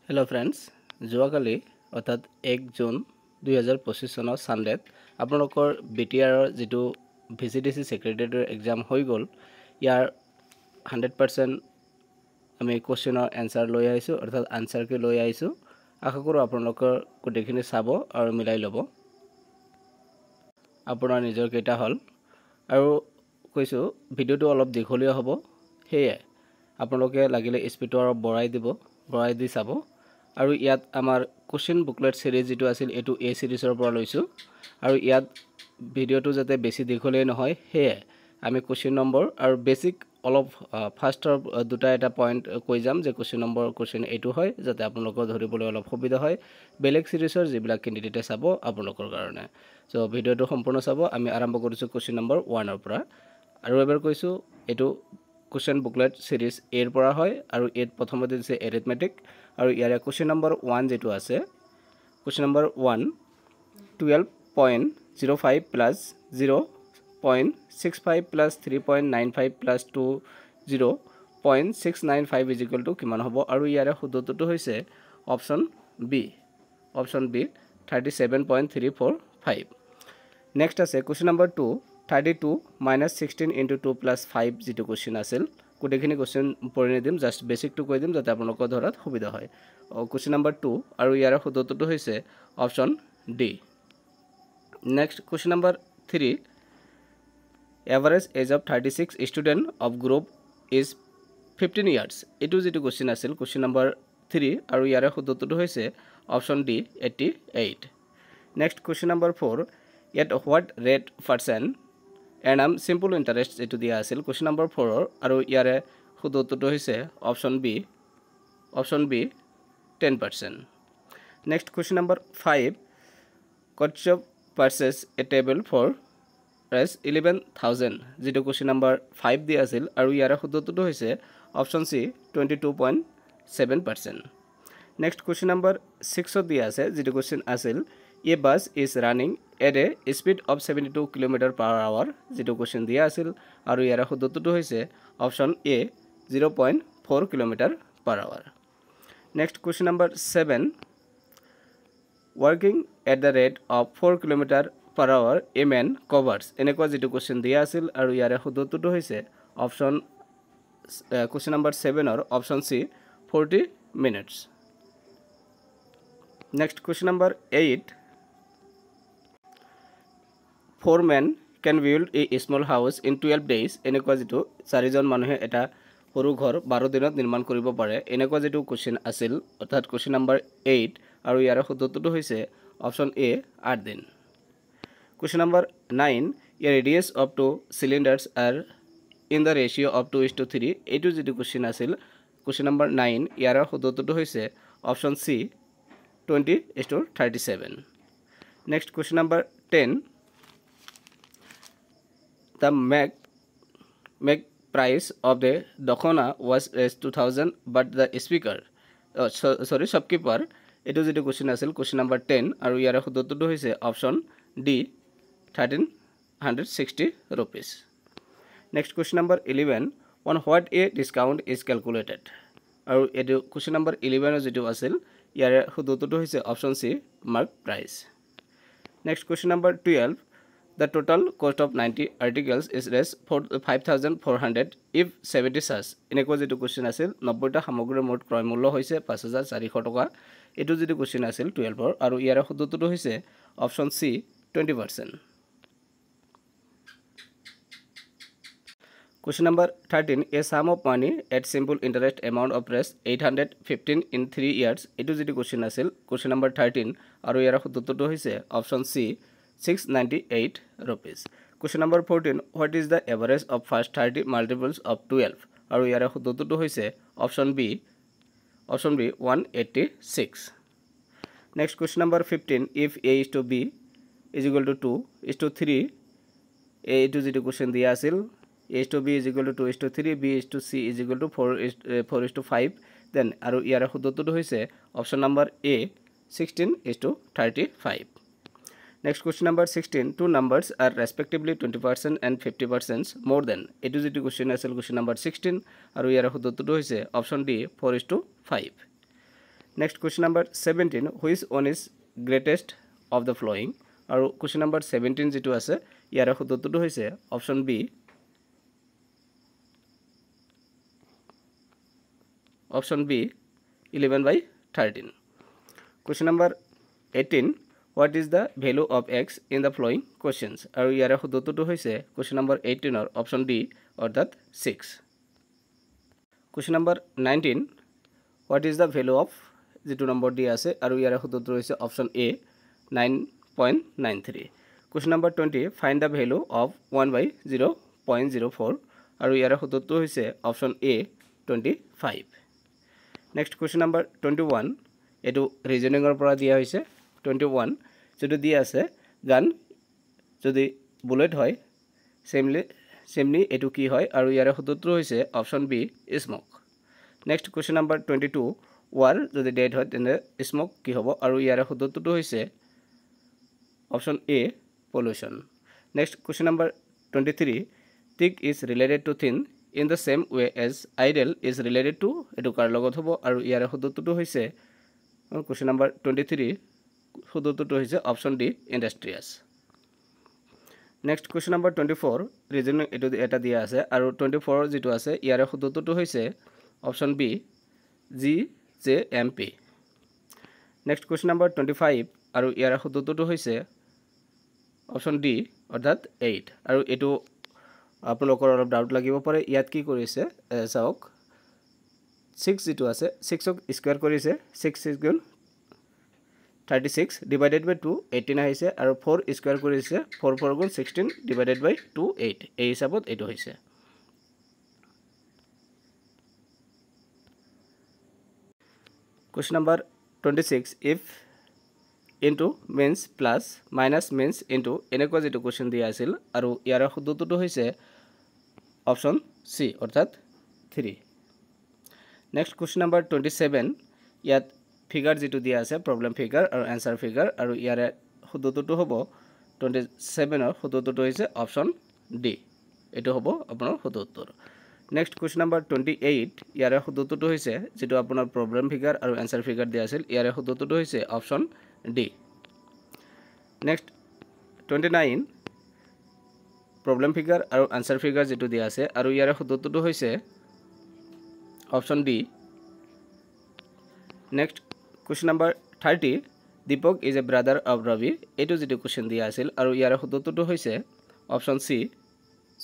Hello friends, যোৱাকালি অৰ্থাৎ 1 June 2025 চনৰ সানডেত আপোনালোকৰ বিটিআৰৰ যেটো ভিসিডিসি সেক্ৰেটাৰিয়েটৰ এক্সাম হৈ গল ইয়াৰ 100% আমি কোৱেশ্চনৰ আনসাৰ লৈ আহিছো অৰ্থাৎ আনসাৰ কে লৈ আহিছো আশা কৰো আপোনালোকৰ কোটেখিনি চাব আৰু মিলাই লব আপোনাৰ নিজৰ কেটা হল আৰু কৈছো ভিডিওটো অলপ দীঘলীয়া হ'ব হেয়ে আপোনালোকে লাগিলে স্পীডটো অলপ বঢ়াই দি চাব আৰু ইয়াত আমাৰ কোৱেশ্চন বুকলেট সিৰিজ যেটো আছিল এটো এ সিৰিজৰ পৰা লৈছো আৰু ইয়াত ভিডিওটো যাতে বেছি দীঘলীয়া নহয় হেয়ে আমি কোৱেশ্চন নম্বৰ আৰু বেসিক অলপ ফাৰ্ষ্টৰ দুটা এটা পইণ্ট কৈ যাম যে কোৱেশ্চন নম্বৰ কোৱেশ্চন এটো হয় যাতে আপোনালোকৰ ধৰিবলৈ অলপ সুবিধা হয় বেলেগ সিৰিজৰ যিবিলাক কেণ্ডিডেটে চাব আপোনালোকৰ কাৰণে সো ভিডিওটো সম্পূৰ্ণ চাব আমি আৰম্ভ কৰিছো কোৱেশ্চন নম্বৰ 1 ৰ পৰা আৰু এবাৰ কৈছো এটো কোৱেশ্চন বুকলেট সিৰিজ এৰ পৰা হয় আৰু এত প্ৰথমতে দিছে এৰিথমেটিক আৰু ইয়াৰে কোৱেশ্চন নম্বৰ 1 যেটো আছে question number 1 12.05 plus 0.65 plus 3.95 plus 0.695 is equal to কিমান হ'ব আৰু ইয়াৰে শুদ্ধটো হৈছে অপচন বি 37.345 নেক্সট আছে question number 2 32 minus 16 into 2 plus 5 যেটো কোৱেশ্চন আছিল কোটেখিনি কোৱেশ্চন পঢ়ি দিম জাস্ট বেসিক টু কৈ দিম যাতে আপোনালোকৰ ধৰাত সুবিধা হয় কোৱেশ্চন নম্বৰ 2 আৰু ইয়াৰে শুদ্ধটো হৈছে option D next question number 3 average age of 36 student of group is 15 years এটো যেটো কোৱেশ্চন আছিল কোৱেশ্চন নম্বৰ 3 আৰু ইয়াৰে শুদ্ধটো হৈছে option D 88 next question number 4 at what rate percent earn simple interest যেটো দিয়া আছিল কোৱেশ্চন নম্বৰ 4 আৰু ইয়াৰে শুদ্ধটো হৈছে option B 10% next question number 5 Kotchop purchase a table for price 11000 যেটো question number 5 দিয়া আছিল আৰু ইয়াৰে শুদ্ধটো হৈছে অপচন সি 22.7% next question number 6 দিয়া আছে যেটো question আছিল a bus is running at a speed of 72 km/h যেটো question দিয়া আছিল আৰু ইয়াৰে শুদ্ধটো হৈছে option A 0.4 km/h next question number 7 working at the rate of 4 km/h a man covers এনেকুৱা যেটো question দিয়া আছিল আৰু ইয়াৰে শুদ্ধটো হৈছে option question number 7 or option C 40 minutes next question number 8 4 men can build a small house in 12 days এনেকুৱা যেটো চাৰিজন মানুহে এটা সৰু ঘৰ 12 দিনত নিৰ্মাণ কৰিব পাৰে এনেকুৱা যেটো কোৱেশ্চন আছিল অৰ্থাৎ কোৱেশ্চন নম্বৰ 8 আৰু ইয়াৰ শুদ্ধটো হৈছে অপচন এ 8 দিন question number 9 a radius of two cylinders are in the ratio of 2:3 এটো যেটো কোৱেশ্চন আছিল কোৱেশ্চন নম্বৰ 9 ইয়াৰ শুদ্ধটো হৈছে option C 20:37 next question number 10 the make price of the dokhana was raised 2000 but the speaker shopkeeper etu jetu question asil question number 10 aru yara শুদ্ধটো হৈছে option d 1360 rupees next question number 11 on what a discount is calculated aru etu question number 11 jetu asil yara শুদ্ধটো হৈছে option c mark price next question number 12 the total cost of 90 articles is raised 5400 if 70 such এনেকুৱা যেটো question আছিল 90টা সামগ্ৰীৰ মোট ক্ৰয় মূল্য হৈছে 5400 টকা এটো যেটো কোৱেশ্চন আছিল 12 ৰ আৰু ইয়াৰ শুদ্ধটো হৈছে option C 20% question number 13 a sum of money at simple interest amount of rest 815 in 3 years এটো যেটো কোৱেশ্চন আছিল question number 13 আৰু ইয়াৰ শুদ্ধটো হৈছে option C 698 rupees question number 14 what is the average of first 30 multiples of 12 আৰু ইয়াৰ শুদ্ধটো হৈছে option B 186 next question number 15 if a is to b is equal to 2 is to 3 a to যেটো question দিয়া আছিল a is to b is equal to 2 is to 3 b is to c is equal to 4 is to 5 then আৰু ইয়াৰ শুদ্ধটো হৈছে option number a 16 is to 35 next question number 16 two numbers are respectively 20% and 50% more than etu jetu question asel question number 16 aru yara huddottu hoise option d 4:5 Next question number 17, which one is greatest of the following? আৰু question number 17 যেটো আছে ইয়াৰ শুদ্ধটো হৈছে option B option B 11/13. Question number 18, what is the value of x in the following questions? আৰু ইয়াৰ শুদ্ধটো হৈছে question number 18 or option D অৰ্থাৎ 6. Question number 19, what is the value of যেটো নম্বৰ দিয়া আছে আৰু ইয়াৰ শুদ্ধটো হৈছে option A 9.93. Question number 20, find the value of 1/0.04 আৰু ইয়াৰ শুদ্ধটো হৈছে option A 25. Next question number 21, এটো ৰিজনিংৰ পৰা দিয়া হৈছে 21 যেটো দিয়া আছে গান যদি বুলেট হয় সেমলি এটো কি হয় আৰু ইয়াৰ শুদ্ধটো হৈছে option B smoke. Next question number 22, war যদি ডেড হয় তেনে স্মোক কি হ'ব আৰু ইয়াৰ শুদ্ধটো হৈছে option A pollution. Next question number 23, thick is related to thin in the same way as idle is related to এটো কাৰ লগত হ'ব আৰু ইয়াৰ শুদ্ধটো হৈছে question number 23 শুদ্ধটো হৈছে option D industrious. Next question number 24, reason এটো এটা দিয়া আছে আৰু 24 যেটো আছে ইয়াৰ শুদ্ধটো হৈছে option B GJMP. Next question number 25 আৰু ইয়াৰ শুদ্ধটো হৈছে option D অৰ্থাৎ 8 আৰু এটো আপোনালোকৰ অলপ ডাউট লাগিব পাৰে ইয়াত কি কৰিছে চাওক 6 যেটো আছে 6 ক স্কয়াৰ কৰিছে 6 গুণ 36 divided by 2 18 আহিছে আৰু 4 স্কয়াৰ কৰিছে 4 4 গুণ 16 divided by 2 8 এই হিচাপত এটো হৈছে. Question number 26, if into means plus minus means into এনেকুৱা যেটো কোশ্চেন দিয়া আছিল আৰু ইয়াৰ শুদ্ধটো হৈছে option C অৰ্থাৎ 3. Next question number 27, ইয়াত ফিগাৰ যেটো দিয়া আছে প্ৰবলেম ফিগাৰ আৰু আনসাৰ ফিগাৰ আৰু ইয়াৰ শুদ্ধটো হ'ব 27 ৰ শুদ্ধটো হৈছে option D এটো হ'ব আপোনাৰ শুদ্ধ উত্তৰ. Next question number 28, ইয়াৰ শুদ্ধটো হৈছে যেটো আপোনাৰ প্ৰবলেম ফিগাৰ আৰু আনসাৰ ফিগাৰ দিয়া আছিল ইয়াৰ শুদ্ধটো হৈছে option D. Next 29, problem figure আৰু answer figure যেটো দিয়া আছে আৰু ইয়াৰ শুদ্ধটো হৈছে option D. Next question number 30, Deepak is a brother of Ravi এটো যেটো কোশ্চেন দিয়া আছিল আৰু ইয়াৰ শুদ্ধটো হৈছে option C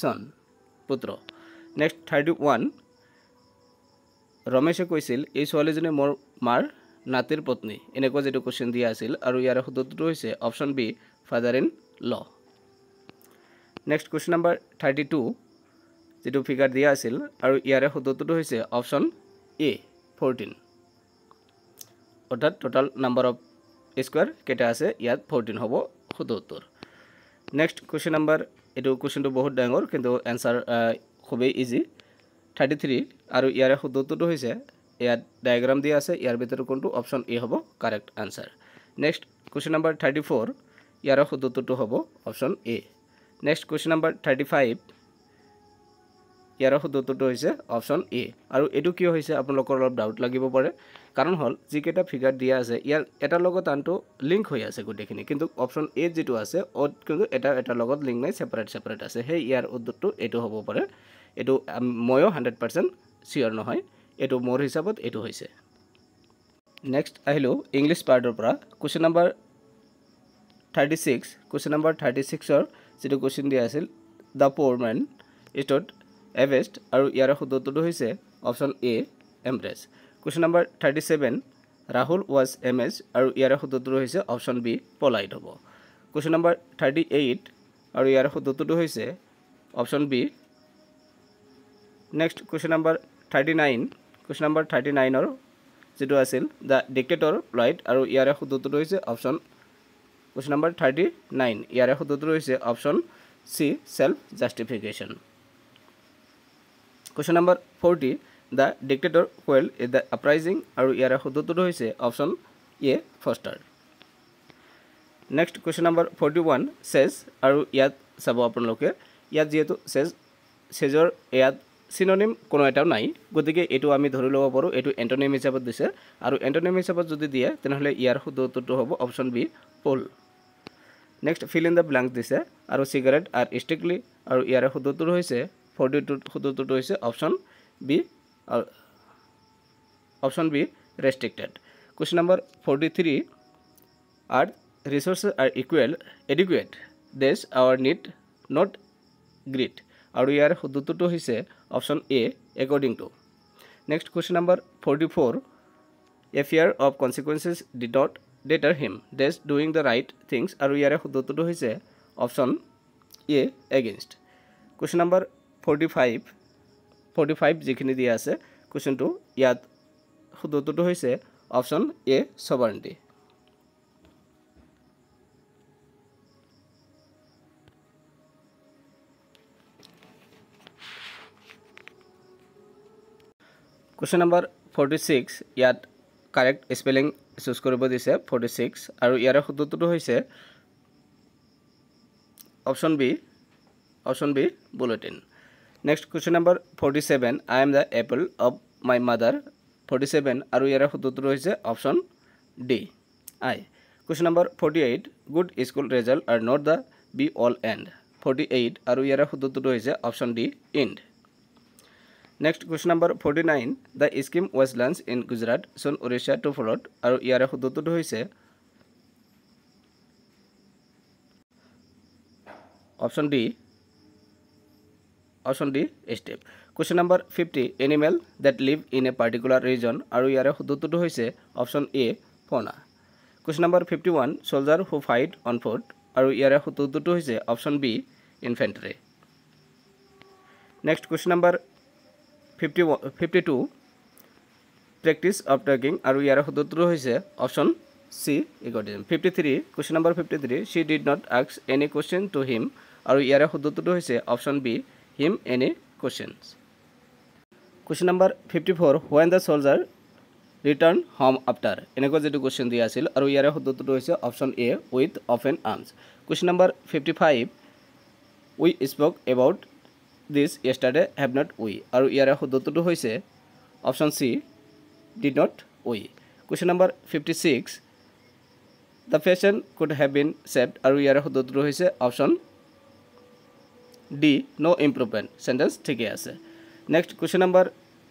son পুত্ৰ. Next 31, ৰমেশে কৈছিল এই ছোৱালীজনী মোৰ মাৰ নাতিৰ পত্নী এনেকুৱা যেটো কোশ্চেন দিয়া আছিল আৰু ইয়াৰ শুদ্ধটো হৈছে option B father in law. Next question number 32, যেটো ফিগাৰ দিয়া আছিল আৰু ইয়াৰ শুদ্ধটো হৈছে option A 14 অৰ্থাৎ টোটাল নাম্বাৰ অফ স্কয়াৰ কেটা আছে ইয়াত 14 হ'ব শুদ্ধ উত্তৰ. নেক্সট কোশ্চেন নাম্বাৰ এটো কোশ্চেনটো বহুত ডাঙৰ কিন্তু আনসাৰ খুবই ইজি 33 আৰু ইয়াৰ শুদ্ধটো হৈছে ইয়াত ডায়াগ্ৰাম দিয়া আছে ইয়াৰ ভিতৰত কোনটো অপচন এ হ'ব correct answer. Next question number 34 ইয়াৰ শুদ্ধটো হ'ব অপচন এ. নেক্সট কোশ্চেন নাম্বাৰ 35 ইয়াৰ শুদ্ধটো হৈছে অপচন এ আৰু এটো কি হৈছে আপোনালোকৰ অলপ ডাউট লাগিব পাৰে কাৰণ হল যিকেটা ফিগাৰ দিয়া আছে ইয়াৰ এটা লগত আনটো লিংক হৈ আছে গুটেখিনি কিন্তু অপচন এ যেটো আছে অত কিন্তু এটা লগত লিংক নাই সেপাৰেট আছে হে ইয়াৰ উত্তৰটো এটো হ'ব পাৰে এটো ময়ো 100% শিওৰ নহয় এটো মোৰ হিচাপত এটো হৈছে. নেক্সট আহিলো ইংলিশ পাৰ্টৰ পৰা কোশ্চেন নাম্বাৰ 36 কোশ্চেন নাম্বাৰ 36 ৰ যেটো কোশ্চেন দিয়া আছিল দা পোৰ ম্যান স্টড এভেষ্ট আৰু ইয়াৰ শুদ্ধটো হৈছে option A embrace. Question number 37 Rahul was MS আৰু ইয়াৰ শুদ্ধটো হৈছে অপচন বি পলাইট হ'ব. কোশ্চেন নাম্বাৰ 38 আৰু ইয়াৰ শুদ্ধটো হৈছে option B. Next question number 39 question number 39 ৰ যেটো আছিল দা ডিক্টেটৰ প্লাইট আৰু ইয়াৰ শুদ্ধটো হৈছে অপচন কোশ্চেন নাম্বাৰ 39 ইয়াৰ শুদ্ধটো হৈছে option C self justification. Question number 40 the dictator quail is the uprising আৰু ইয়াৰ শুদ্ধটো হৈছে অপচন এ ফস্টাৰ. নেক্সট কোশ্চেন নাম্বাৰ 41 says আৰু ইয়াত চাব আপোনালোকে ইয়াত যেহেতু says সেজৰ ইয়াত সিনোনিম কোনো এটাও নাই গতিকে এটো আমি ধৰি ল'ব পাৰো এটো এন্টোনিম হিচাপত দিছে আৰু এন্টোনিম হিচাপত যদি দিয়ে তেনেহলে ইয়াৰ শুদ্ধ উত্তৰটো হ'ব option B pole next fill in the blank দিছে আৰু সিগাৰেট আৰ স্ট্ৰিক্টলি আৰু ইয়াৰ শুদ্ধ উত্তৰ হৈছে 42 শুদ্ধ উত্তৰটো হৈছে option B restricted question number 43 are resources are adequate this our need not great আৰু ইয়াৰ শুদ্ধ উত্তৰটো হৈছে option A according to next question number 44 a fear of consequences did not deter him thus doing the right things আৰু ইয়াৰ শুদ্ধ উত্তৰটো হৈছে অপচন এ against question number 45 যিখিনি দিয়া আছে কোৱেশ্চনটো ইয়াত শুদ্ধ উত্তৰটো হৈছে অপচন এ sovereignty question number 46 ইয়াত কাৰেক্ট স্পেলিং চুজ কৰিব দিছে 46 আৰু ইয়াৰ শুদ্ধ উত্তৰটো হৈছে option B bulletin next question number 47 I am the apple of my mother 47 আৰু ইয়াৰ শুদ্ধ উত্তৰটো হৈছে option D I question number 48 good school result are not the be all end 48 আৰু ইয়াৰ শুদ্ধ উত্তৰটো হৈছে option D end next question number 49 the scheme was launched in Gujarat soon Orissa to follow আৰু ইয়াৰ শুদ্ধ উত্তৰটো হৈছে option D step question number 50 animal that live in a particular region আৰু ইয়াৰ শুদ্ধ উত্তৰটো হৈছে option A fauna question number 51 soldier who fight on foot আৰু ইয়াৰ শুদ্ধ উত্তৰটো হৈছে option B infantry next question number 52 practice of talking আৰু ইয়াৰ শুদ্ধ উত্তৰটো হৈছে option C egotism 53 question number 53 she did not ask any question to him আৰু ইয়াৰ শুদ্ধ উত্তৰটো হৈছে option B him any questions question number 54 when the soldier return home after এনেকুৱা যেটো কোৱেশ্চন দিয়া আছিল আৰু ইয়াৰ শুদ্ধ উত্তৰটো হৈছে option A with open arms question number 55 we spoke about this yesterday have not we আৰু ইয়াৰ শুদ্ধ উত্তৰটো হৈছে option C did not we question number 56 the fashion could have been saved আৰু ইয়াৰ শুদ্ধ উত্তৰটো হৈছে option D no improvement sentence ঠিকে আছে next question number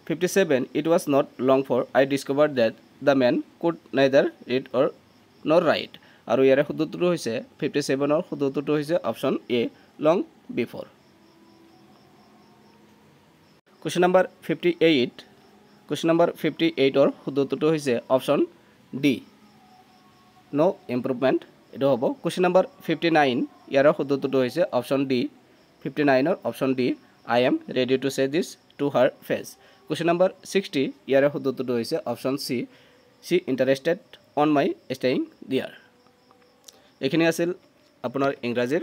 57 it was not long for I discovered that the man could neither read or nor write আৰু ইয়াৰ শুদ্ধ উত্তৰটো হৈছে 57 ৰ শুদ্ধ উত্তৰটো হৈছে অপচন এ long before question number 58 ৰ শুদ্ধ উত্তৰটো হৈছে অপচন ডি no improvement এটো হ'ব question number 59 ইয়াৰ শুদ্ধ উত্তৰটো হৈছে অপচন ডি 59 ৰ option D I am ready to say this to her face question number 60 ইয়াৰ শুদ্ধ উত্তৰটো হৈছে option C she interested on my staying there এখিনি আছিল আপোনাৰ ইংৰাজীৰ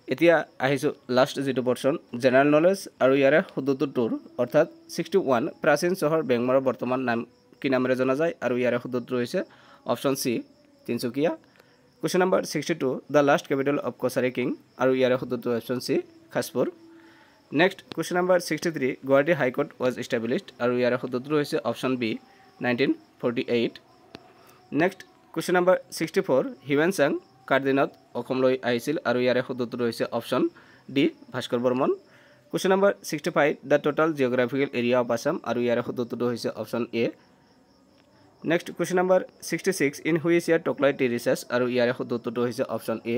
এতিয়া আহিছো লাষ্ট যেটো পৰ্চন জেনাৰেল নলেজ আৰু ইয়াৰ শুদ্ধ উত্তৰটোৰ অৰ্থাৎ 61 প্ৰাচীন চহৰ বেংমাৰৰ বৰ্তমান নাম কি নামেৰে জনা যায় আৰু ইয়াৰ শুদ্ধ উত্তৰ হৈছে option C Tinsukia question number 62 the last capital of Kosari king আৰু ইয়াৰ শুদ্ধ উত্তৰ option C Khaspur next question number 63 Guwahati High Court was established আৰু ইয়াৰ শুদ্ধ উত্তৰ হৈছে option B 1948 next question number 64 Hiuen Tsang কাৰ দিনত অসমলৈ আহিছিল আৰু ইয়াৰ শুদ্ধ উত্তৰ হৈছে option D Bhaskar Barman question number 65 the total geographical area of Assam আৰু ইয়াৰ শুদ্ধ উত্তৰ হৈছে option A next question number 66 in which year Toklai tea research আৰু ইয়াৰ শুদ্ধ উত্তৰটো হৈছে option A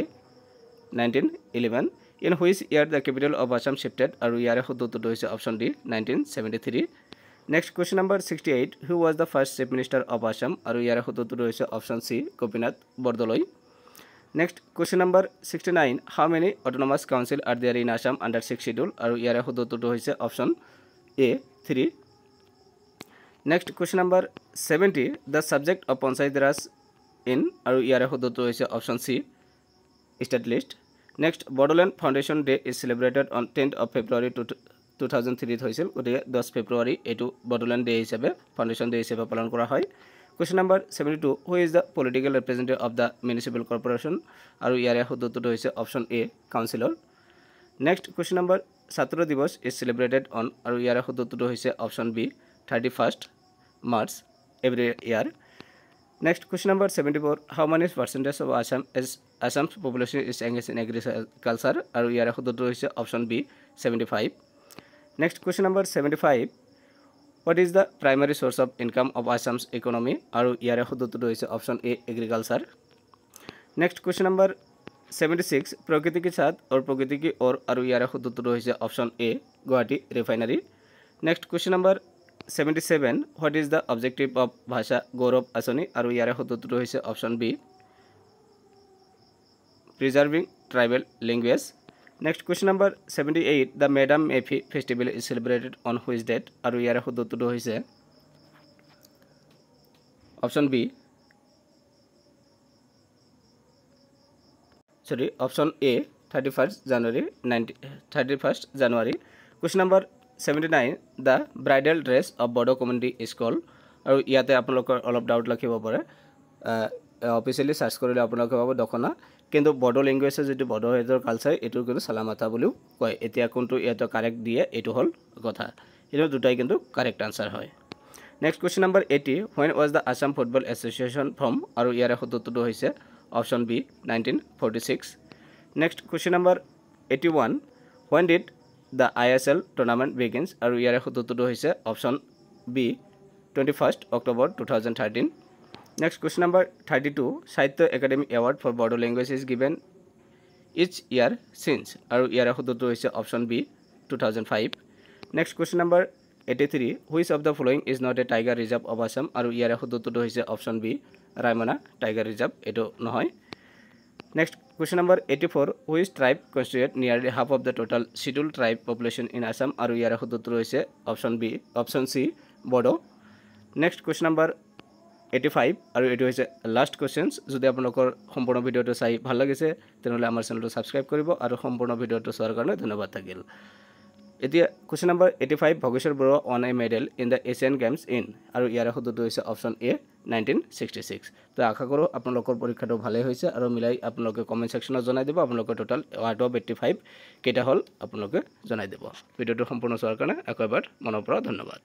1911 in which year the capital of Assam shifted আৰু ইয়াৰ শুদ্ধ উত্তৰটো হৈছে option D 1973 next question number 68 who was the first chief minister of Assam আৰু ইয়াৰ শুদ্ধ উত্তৰটো হৈছে option C Gopinath Bordoloi next question number 69 how many autonomous council are there in Assam under 6th schedule আৰু ইয়াৰ শুদ্ধ উত্তৰটো হৈছে option A 3 next question number 70 the subject of Panchayat Raj in আৰু ইয়াৰ শুদ্ধ উত্তৰ হৈছে option C state list next Bodoland Foundation Day is celebrated on 10th of February 2003 হৈছিল গতিকে 10 ফেব্ৰুৱাৰী এটো Bodoland Day হিচাপে ফাউন্ডেশন ডে হিচাপে পালন কৰা হয় question number 72 who is the political representative of the municipal corporation আৰু ইয়াৰ শুদ্ধ উত্তৰটো হৈছে option A councillor next question number Chhatra Diwas is celebrated on আৰু ইয়াৰ শুদ্ধটো হৈছে option B 31st March every year. Next question number 74, how many percentage of Assam's population is engaged in agriculture আৰু ইয়াৰ শুদ্ধটো হৈছে option B 75. Next question number 75, what is the primary source of income of Assam's economy আৰু ইয়াৰ শুদ্ধটো হৈছে option A agriculture. Next question number 76, प्रकृति के साथ और प्रकृति की ओर আৰু ইয়াৰ শুদ্ধটো হৈছে option A Guwahati refinery. Next question number 77, what is the objective of ভাষা গৌৰৱ আঁচনি আৰু ইয়াৰ শুদ্ধটো হৈছে option B preserving tribal language. Next question number 78, the Madam Mefi festival is celebrated on which date আৰু ইয়াৰ শুদ্ধটো হৈছে option B option A 31st January. Question number 79, the bridal dress of Bodo community is called আৰু ইয়াতে আপোনালোকৰ অলপ doubt লাগিব পাৰে অফিচিয়েলি সাৰ্চ কৰিলে আপোনালোকে পাব দখনা কিন্তু বডো ল্যাঙ্গুৱেজৰ যেটো বডো হেডৰ কালচাৰ এটো কিন্তু সালামাতা বুলিও কয় এতিয়া কোনটো ইয়াতে কাৰেক্ট দিয়ে এটো হল কথা এটো দুটাই কিন্তু কাৰেক্ট আনসাৰ হয় next question number 80 when was the Assam Football Association from আৰু ইয়াৰ শুদ্ধটো হৈছে option B 1946 next question number 81 when did the ISL tournament begins আৰু ইয়াৰ শুদ্ধটো হৈছে option B 21st October 2013 next question number 32 Sahitya Academy Award for Bodo language is given each year since আৰু ইয়াৰ শুদ্ধটো হৈছে option B 2005 next question number 83 which of the following is not a tiger reserve of Assam আৰু ইয়াৰ শুদ্ধটো হৈছে option B Raimana tiger reserve এটো নহয় next question number 84 which tribe constitute nearly half of the total scheduled tribe population in Assam আৰু ইয়াৰ শুদ্ধটো হৈছে অপশ্যন বি অপশ্যন সি Bodo next question number 85 আৰু এটো হৈছে লাষ্ট কোৱেশ্চনস যদি আপোনালোকৰ সম্পূৰ্ণ ভিডিওটো চাই ভাল লাগিছে তেনহলে আমাৰ চেনেলটো সাবস্ক্ৰাইব কৰিব আৰু সম্পূৰ্ণ ভিডিওটো চোৱাৰ কাৰণে ধন্যবাদ থাকিল এতিয়া question number 85 Bhogeswar Baruah won a medal in the Asian Games in আৰু ইয়াৰ শুদ্ধটো হৈছে অপশ্যন এ 1966 তো আশা কৰো আপোনালোকৰ পৰীক্ষাটো ভালে হৈছে আৰু মিলাই আপোনালোকে কমেন্ট সেকশনত জনাই দিব আপোনালোকৰ টোটাল আউট অফ 85 কেটা হল আপোনালোকে জনাই দিব ভিডিওটো সম্পূৰ্ণ চোৱাৰ কাৰণে আকৌ এবাৰ মনৰ পৰা ধন্যবাদ